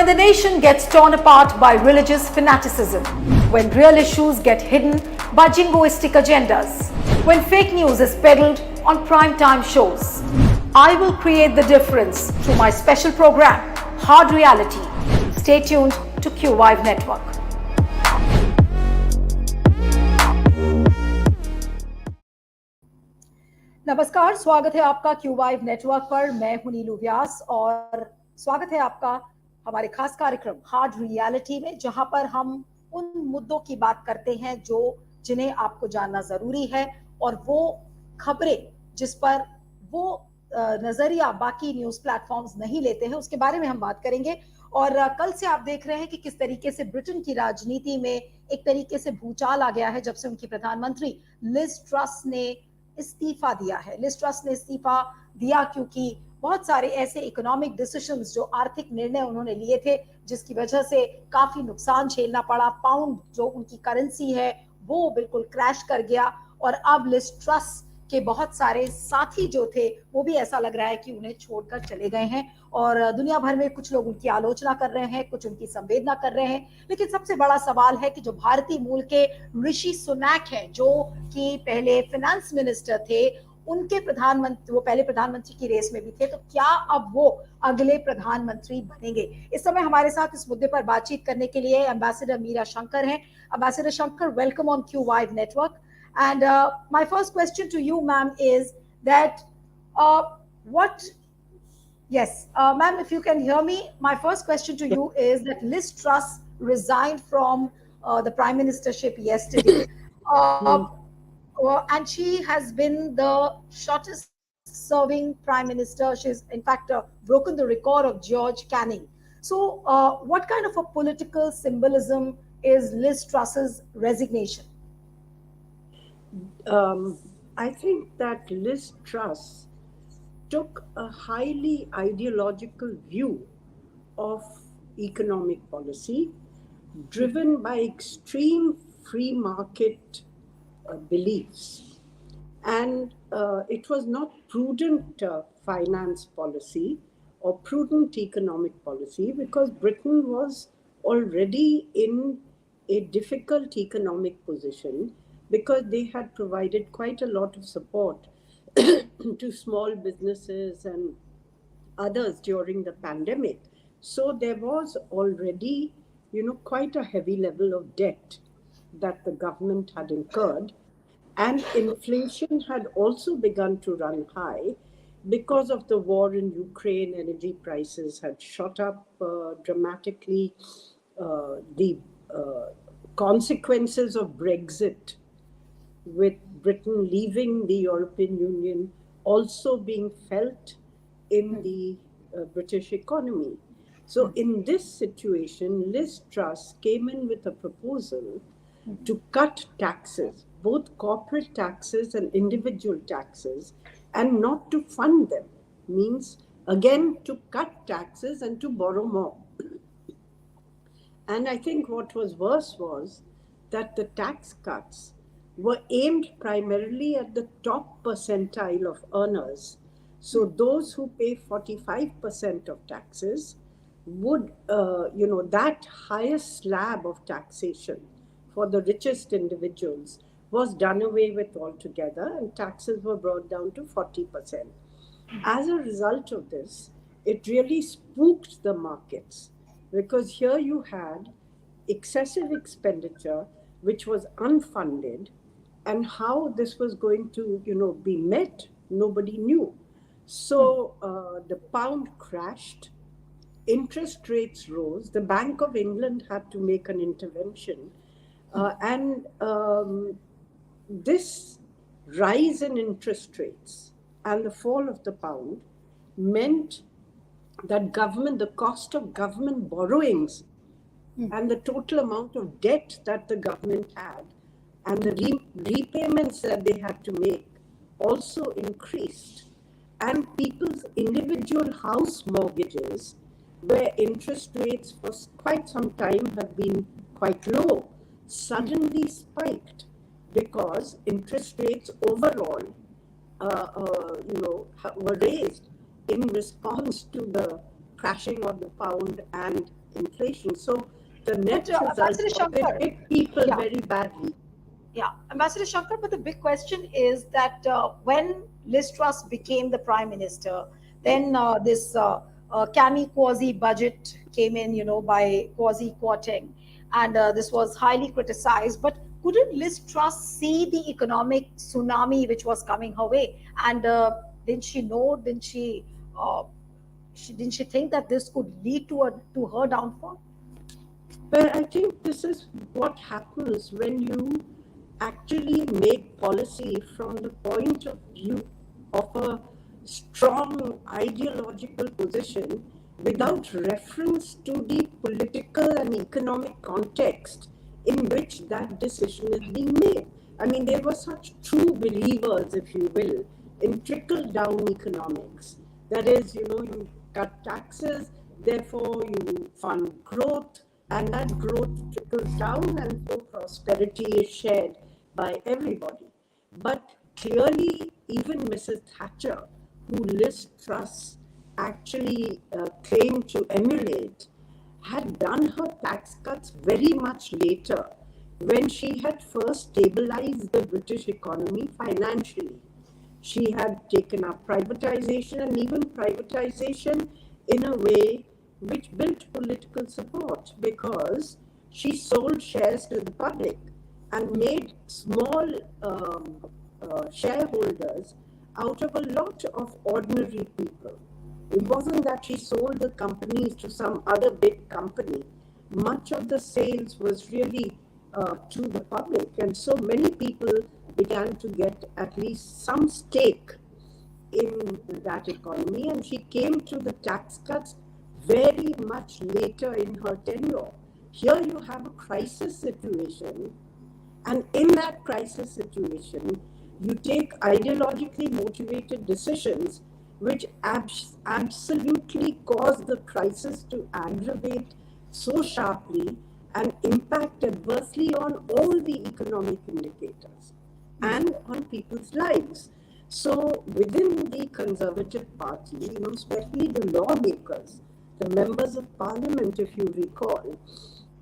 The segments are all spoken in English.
the nation gets torn apart by religious fanaticism, when real issues get hidden by jingoistic agendas, when fake news is peddled on prime-time shows, I will create the difference through my special program, Hard Reality. Stay tuned to Q5 Network. नमस्कार, स्वागत है आपका Q5 network पर। मैं हूं नीलू व्यास और स्वागत है आपका हमारे खास कार्यक्रम हार्ड रियलिटी में, जहां पर हम उन मुद्दों की बात करते हैं जिन्हें आपको जानना जरूरी है, और वो खबरें जिस पर वो नजरिया बाकी न्यूज प्लेटफॉर्म्स नहीं लेते हैं, उसके बारे में हम बात करेंगे। और कल से आप देख रहे हैं कि किस तरीके से ब्रिटेन की राजनीति में एक तरीके से भूचाल आ गया है जब से उनकी प्रधानमंत्री लिज ट्रस ने इस्तीफा दिया है। लिज ट्रस ने इस्तीफा दिया क्योंकि बहुत सारे ऐसे इकोनॉमिक डिसीजंस, जो आर्थिक निर्णय उन्होंने लिए थे, जिसकी वजह से काफी नुकसान झेलना पड़ा। पाउंड जो उनकी करेंसी है वो बिल्कुल क्रैश कर गया, और अब लिज ट्रस के बहुत सारे साथी जो थे वो भी ऐसा लग रहा है कि उन्हें छोड़कर चले गए हैं, और दुनिया भर में कुछ लोग उनकी आलोचना कर रहे हैं, कुछ उनकी संवेदना कर रहे हैं। लेकिन सबसे बड़ा सवाल है कि जो भारतीय मूल के ऋषि सुनैक हैं, जो कि पहले फाइनेंस मिनिस्टर थे, उनके प्रधानमंत्री, वो पहले प्रधानमंत्री की रेस में भी थे, तो क्या अब वो अगले प्रधानमंत्री बनेंगे? इस समय हमारे साथ इस मुद्दे पर बातचीत करने के लिए एम्बेसडर मीरा शंकर हैं। Ambassador Shankar, welcome on Q5 network. And my first question to you, ma'am, is that yes, ma'am, if you can hear me, my first question to you is that Liz Truss resigned from the prime ministership yesterday. And she has been the shortest serving prime minister. She's in fact broken the record of George Canning. So what kind of a political symbolism is Liz Truss's resignation? I think that Liz Truss took a highly ideological view of economic policy, driven by extreme free market beliefs. And it was not prudent finance policy or prudent economic policy, because Britain was already in a difficult economic position, because they had provided quite a lot of support to small businesses and others during the pandemic. So there was already, quite a heavy level of debt that the government had incurred. And inflation had also begun to run high because of the war in Ukraine. Energy prices had shot up dramatically. The consequences of Brexit, with Britain leaving the European Union, also being felt in the British economy. So in this situation, Liz Truss came in with a proposal to cut taxes, both corporate taxes and individual taxes, and not to fund them. Means, again, to cut taxes and to borrow more. And I think what was worse was that the tax cuts were aimed primarily at the top percentile of earners. So those who pay 45% of taxes would, that highest slab of taxation for the richest individuals was done away with altogether, and taxes were brought down to 40%. As a result of this, it really spooked the markets, because here you had excessive expenditure which was unfunded, and how this was going to, be met, nobody knew. So the pound crashed, interest rates rose, the Bank of England had to make an intervention, and this rise in interest rates and the fall of the pound meant that the cost of government borrowings and the total amount of debt that the government had, and the repayments that they had to make also increased. And people's individual house mortgages, where interest rates for quite some time have been quite low, suddenly spiked, because interest rates overall were raised in response to the crashing of the pound and inflation. So the net result Ambassador of it Shankar, hit people yeah, very badly. yeah, Ambassador Shankar, but the big question is that when Liz Truss became the prime minister, then this Cami quasi budget came in, by quasi quoting, and this was highly criticized. But couldn't Liz Truss see the economic tsunami which was coming her way? And didn't she know? Uh, didn't she think that this could lead to her downfall? Well, I think this is what happens when you actually make policy from the point of view of a strong ideological position without reference to the political and economic context in which that decision is being made. I mean, they were such true believers, if you will, in trickle down economics. That is, you cut taxes, therefore you fund growth, and that growth trickles down, and so prosperity is shared by everybody. But clearly, even Mrs. Thatcher, who Liz Truss actually claimed to emulate, had done her tax cuts very much later, when she had first stabilized the British economy financially. She had taken up privatization, and even privatization in a way which built political support, because she sold shares to the public and made small shareholders out of a lot of ordinary people. It wasn't that she sold the companies to some other big company. Much of the sales was really to the public, and so many people began to get at least some stake in that economy, and she came to the tax cuts very much later in her tenure. Here you have a crisis situation, and in that crisis situation, you take ideologically motivated decisions which absolutely cause the crisis to aggravate so sharply and impact adversely on all the economic indicators and on people's lives. So within the Conservative Party, especially the lawmakers, the members of parliament, if you recall,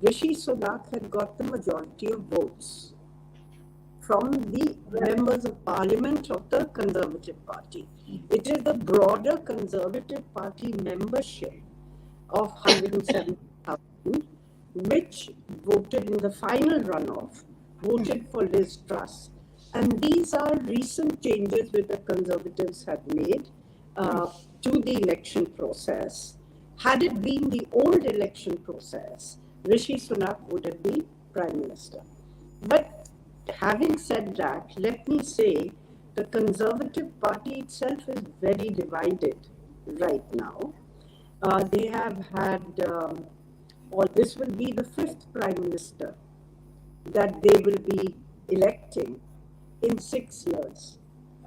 Rishi Sunak had got the majority of votes from the members of parliament of the Conservative Party. It is the broader Conservative Party membership of 107,000 which voted in the final runoff, voted for Liz Truss. And these are recent changes which the Conservatives have made to the election process. Had it been the old election process, Rishi Sunak would have been Prime Minister. But having said that, let me say the Conservative Party itself is very divided right now. They have had, or this will be the fifth Prime Minister that they will be electing in 6 years.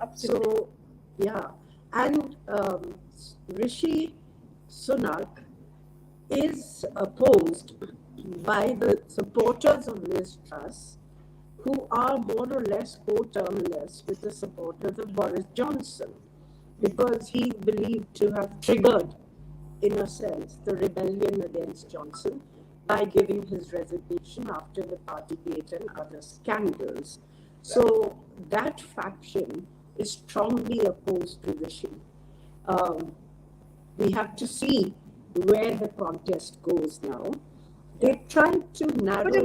Absolutely. So, yeah. And Rishi Sunak is opposed by the supporters of Liz Truss, who are more or less coterminous with the supporters of Boris Johnson, because he believed to have triggered, in a sense, the rebellion against Johnson by giving his resignation after the Partygate and other scandals. So that faction is strongly opposed to Rishi. We have to see where the contest goes now. They tried to narrow But down.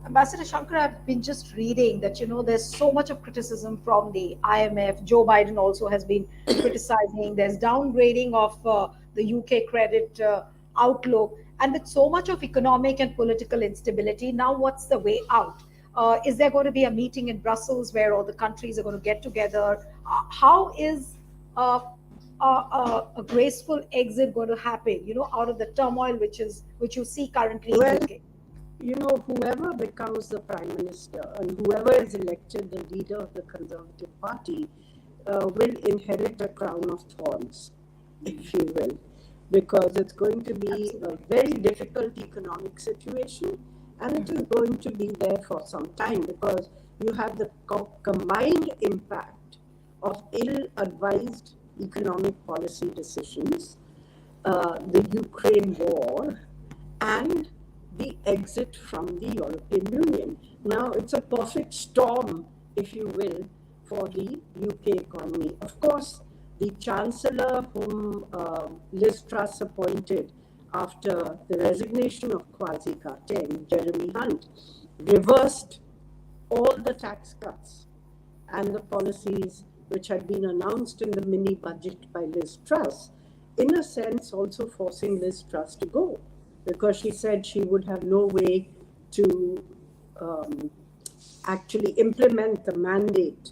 Ambassador Shankar, I've been just reading that there's so much of criticism from the IMF. Joe Biden also has been criticizing. There's downgrading of the UK credit outlook, and with so much of economic and political instability, now what's the way out? Is there going to be a meeting in Brussels where all the countries are going to get together? How is uh, a graceful exit going to happen, out of the turmoil which you see currently in Well, UK? whoever becomes the prime minister and whoever is elected the leader of the Conservative Party will inherit a crown of thorns, if you will, because it's going to be a very difficult economic situation, and it is going to be there for some time, because you have the combined impact of ill-advised economic policy decisions, the Ukraine war, and the exit from the European Union. Now, it's a perfect storm, if you will, for the UK economy. Of course, the Chancellor, whom Liz Truss appointed after the resignation of Kwasi Kwarteng, Jeremy Hunt, reversed all the tax cuts and the policies which had been announced in the mini budget by Liz Truss, in a sense also forcing Liz Truss to go, because she said she would have no way to actually implement the mandate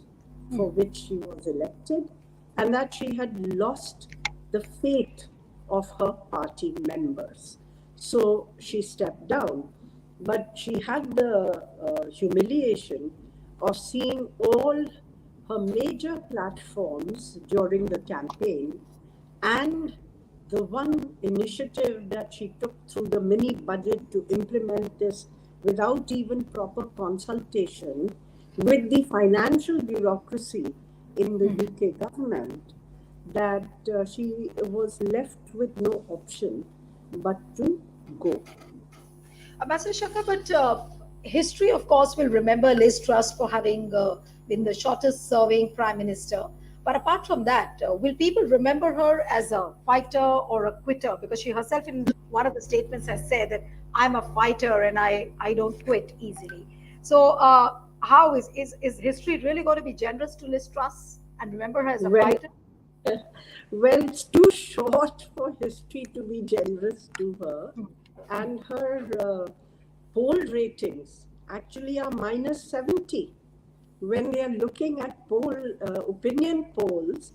for which she was elected, and that she had lost the faith of her party members. So she stepped down. But she had the humiliation of seeing all her major platforms during the campaign and the one initiative that she took through the mini budget to implement this without even proper consultation with the financial bureaucracy in the UK government, that she was left with no option but to go. Ambassador Shankar, but history, of course, will remember Liz Truss for having been the shortest serving prime minister. But apart from that, will people remember her as a fighter or a quitter? Because she herself, in one of the statements, has said that I'm a fighter and I don't quit easily. So, how is history really going to be generous to Liz Truss and remember her as a fighter? Well, it's too short for history to be generous to her. And her poll ratings actually are minus 70. When they are looking at opinion polls,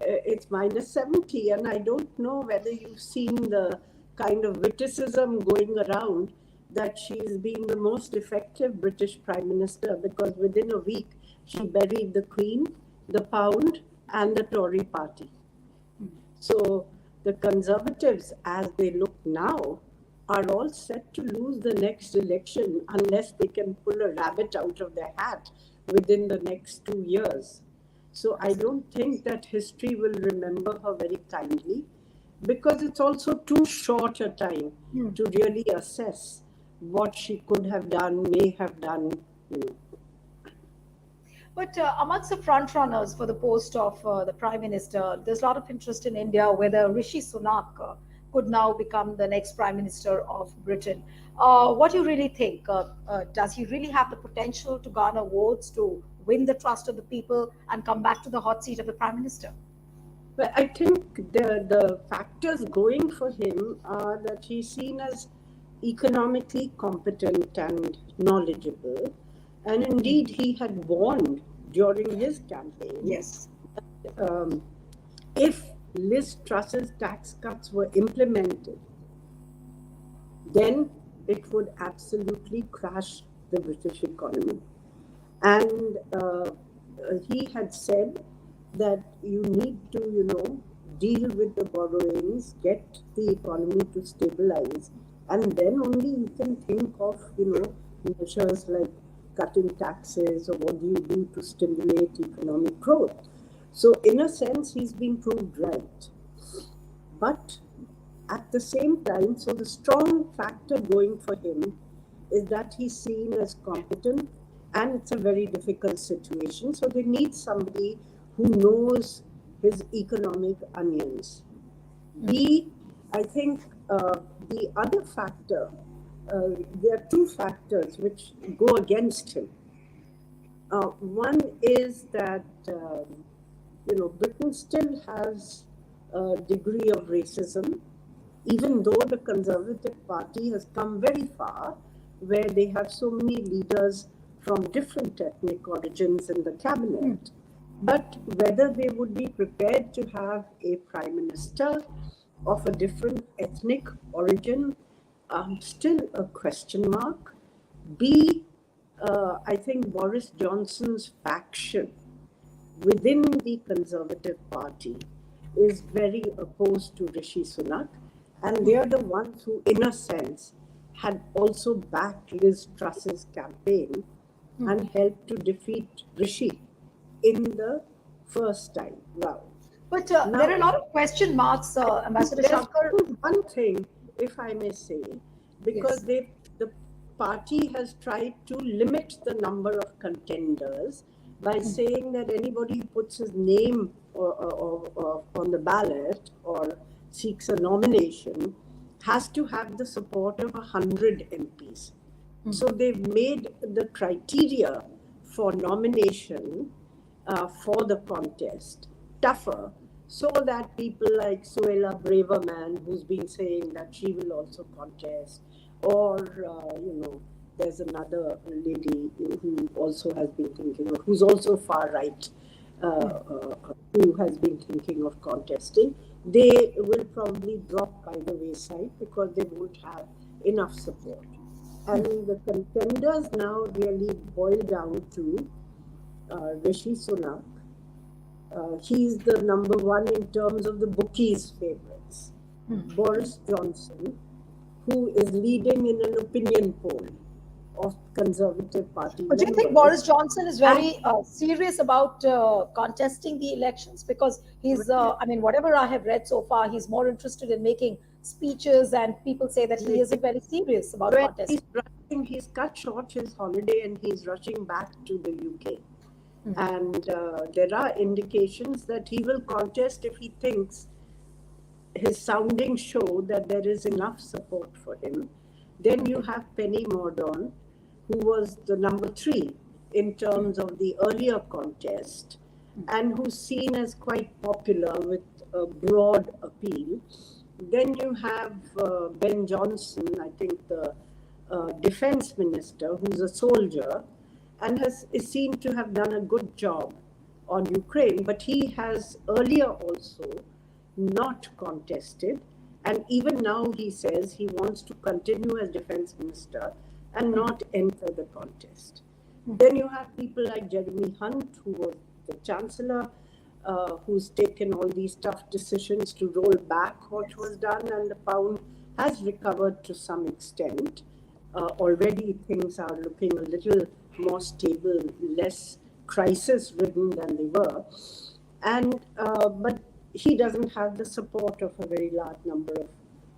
it's minus 70. And I don't know whether you've seen the kind of witticism going around that she's been the most effective British Prime Minister, because within a week she buried the Queen, the Pound, and the Tory party. So the Conservatives, as they look now, are all set to lose the next election unless they can pull a rabbit out of their hat within the next 2 years. So I don't think that history will remember her very kindly, because it's also too short a time to really assess what she could have done, may have done. But amongst the front runners for the post of the Prime Minister, there's a lot of interest in India whether Rishi Sunak could now become the next Prime Minister of Britain. What do you really think? Does he really have the potential to garner votes, to win the trust of the people and come back to the hot seat of the Prime Minister? Well, I think the factors going for him are that he's seen as economically competent and knowledgeable. And indeed, he had warned during his campaign, Yes, if Liz Truss's tax cuts were implemented, then it would absolutely crash the British economy. And he had said that you need to, deal with the borrowings, get the economy to stabilize, and then only you can think of, measures like cutting taxes or what do you do to stimulate economic growth. So in a sense, he's been proved right. But at the same time, so the strong factor going for him is that he's seen as competent, and it's a very difficult situation. So they need somebody who knows his economic onions. I think the other factor, there are two factors which go against him. One is that, Britain still has a degree of racism, even though the Conservative Party has come very far, where they have so many leaders from different ethnic origins in the cabinet. But whether they would be prepared to have a prime minister of a different ethnic origin, still a question mark. I think Boris Johnson's faction within the Conservative Party is very opposed to Rishi Sunak, and they are the ones who, in a sense, had also backed Liz Truss's campaign and helped to defeat Rishi in the first time round. But there are a lot of question marks, Ambassador Shankar. One thing if I may say, because the party has tried to limit the number of contenders by saying that anybody who puts his name on the ballot or seeks a nomination has to have the support of 100 MPs. So they've made the criteria for nomination for the contest tougher, so that people like Suella Braverman, who's been saying that she will also contest, or there's another lady who also has been thinking of, who's also far right, who has been thinking of contesting. They will probably drop by the wayside because they won't have enough support. And the contenders now really boil down to Rishi Sunak. He's the number one in terms of the bookies' favorites. Boris Johnson, who is leading in an opinion poll of Conservative Party But do you think Boris Johnson is very serious about contesting the elections? Because he's, whatever I have read so far, he's more interested in making speeches, and people say that he isn't very serious about contesting. He's cut short his holiday and he's rushing back to the UK. And there are indications that he will contest if he thinks his soundings show that there is enough support for him. Then you have Penny Mordaunt, who was the number 3 in terms of the earlier contest, and who's seen as quite popular with a broad appeal. Then you have Ben Johnson, I think the defense minister, who's a soldier, and is seen to have done a good job on Ukraine, but he has earlier also not contested, and even now he says he wants to continue as defense minister and not enter the contest. Then you have people like Jeremy Hunt, who was the chancellor, who's taken all these tough decisions to roll back what was done, and the pound has recovered to some extent. Already things are looking a little more stable, less crisis-ridden than they were. And but he doesn't have the support of a very large number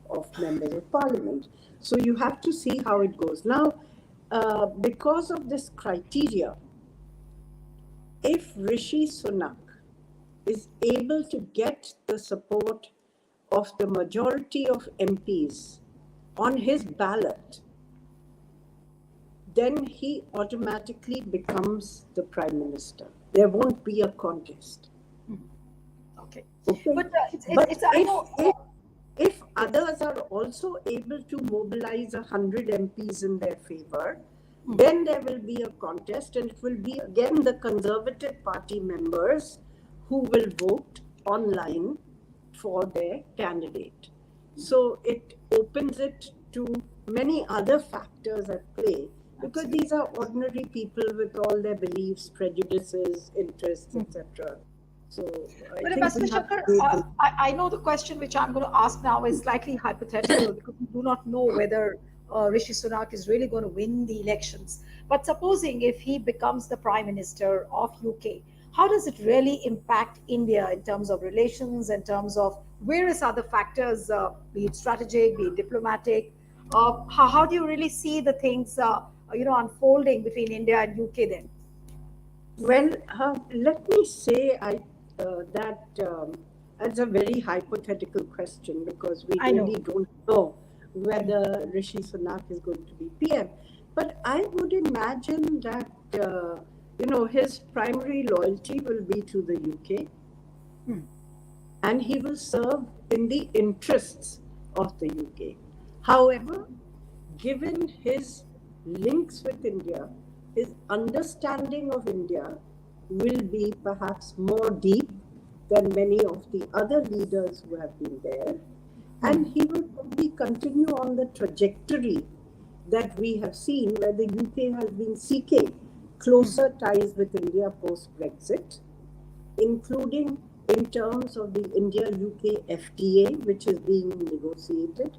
of members of parliament. So you have to see how it goes. Now, because of this criteria, if Rishi Sunak is able to get the support of the majority of MPs on his ballot, then he automatically becomes the prime minister. There won't be a contest. Okay. But if others are also able to mobilize 100 MPs in their favor, then there will be a contest, and it will be again the Conservative Party members who will vote online for their candidate. So it opens it to many other factors at play, because these are ordinary people with all their beliefs, prejudices, interests, etc. So, but Ambassador Shankar, I know the question which I'm going to ask now is slightly hypothetical, because we do not know whether Rishi Sunak is really going to win the elections. But supposing if he becomes the Prime Minister of UK, how does it really impact India in terms of relations, in terms of various other factors, be it strategic, be it diplomatic? How do you really see the things unfolding between India and UK then? Well, let me say that it's a very hypothetical question, because we really don't know whether Rishi Sunak is going to be PM. But I would imagine that, his primary loyalty will be to the UK. And he will serve in the interests of the UK. However, given his links with India, his understanding of India will be perhaps more deep than many of the other leaders who have been there. And he will probably continue on the trajectory that we have seen, where the UK has been seeking closer ties with India post-Brexit, including in terms of the India-UK FTA, which is being negotiated.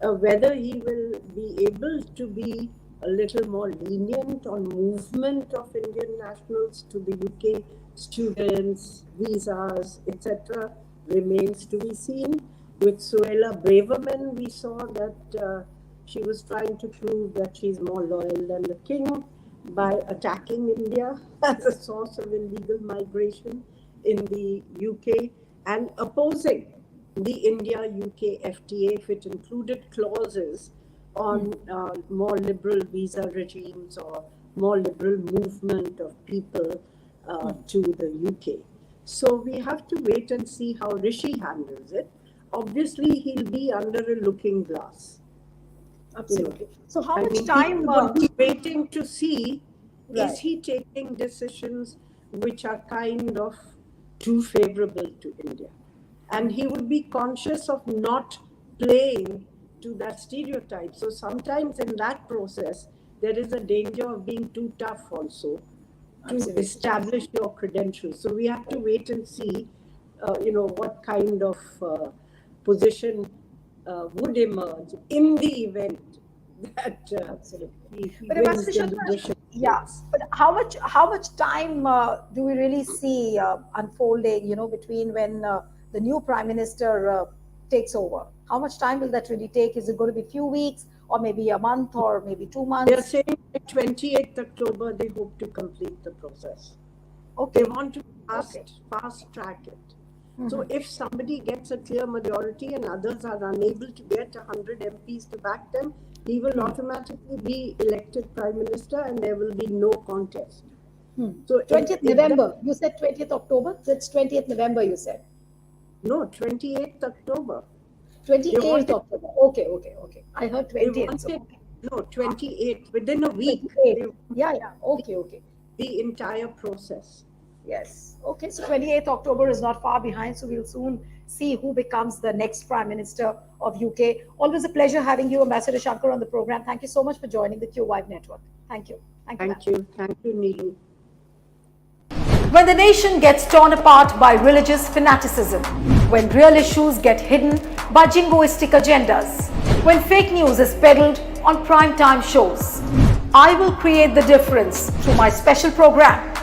Whether he will be able to be a little more lenient on movement of Indian nationals to the UK, students, visas, etc., remains to be seen. With Suella Braverman, we saw that she was trying to prove that she's more loyal than the king by attacking India as a source of illegal migration in the UK and opposing the India-UK FTA if it included clauses on more liberal visa regimes or more liberal movement of people to the UK. So we have to wait and see how Rishi handles it. Obviously, he'll be under a looking glass. Absolutely. So how much time? We'll be waiting to see, Right. is he taking decisions which are kind of too favorable to India? And he would be conscious of not playing to that stereotype. So sometimes in that process, there is a danger of being too tough also to establish your credentials. So we have to wait and see, what kind of position would emerge in the event that he But wins the leadership. yeah, but how much time do we really see unfolding, between when the new prime minister takes over? How much time will that really take? Is it going to be a few weeks or maybe a month or maybe 2 months? They're saying 28th October they hope to complete the process. Okay. They want to fast track it. So if somebody gets a clear majority and others are unable to get 100 MPs to back them, he will automatically be elected prime minister and there will be no contest. So 20th November, you said 20th October? That's 20th November, you said? No, 28th October. 28th October. Okay. I heard 20th. No, 28th, within a week. 28th. Yeah. Okay. The entire process. Yes. Okay, so 28th October is not far behind, so we'll soon see who becomes the next Prime Minister of UK. Always a pleasure having you, Ambassador Shankar, on the program. Thank you so much for joining the QVibe network. Thank you. Thank you, Neelu. When the nation gets torn apart by religious fanaticism, when real issues get hidden by jingoistic agendas, when fake news is peddled on primetime shows, I will create the difference through my special program,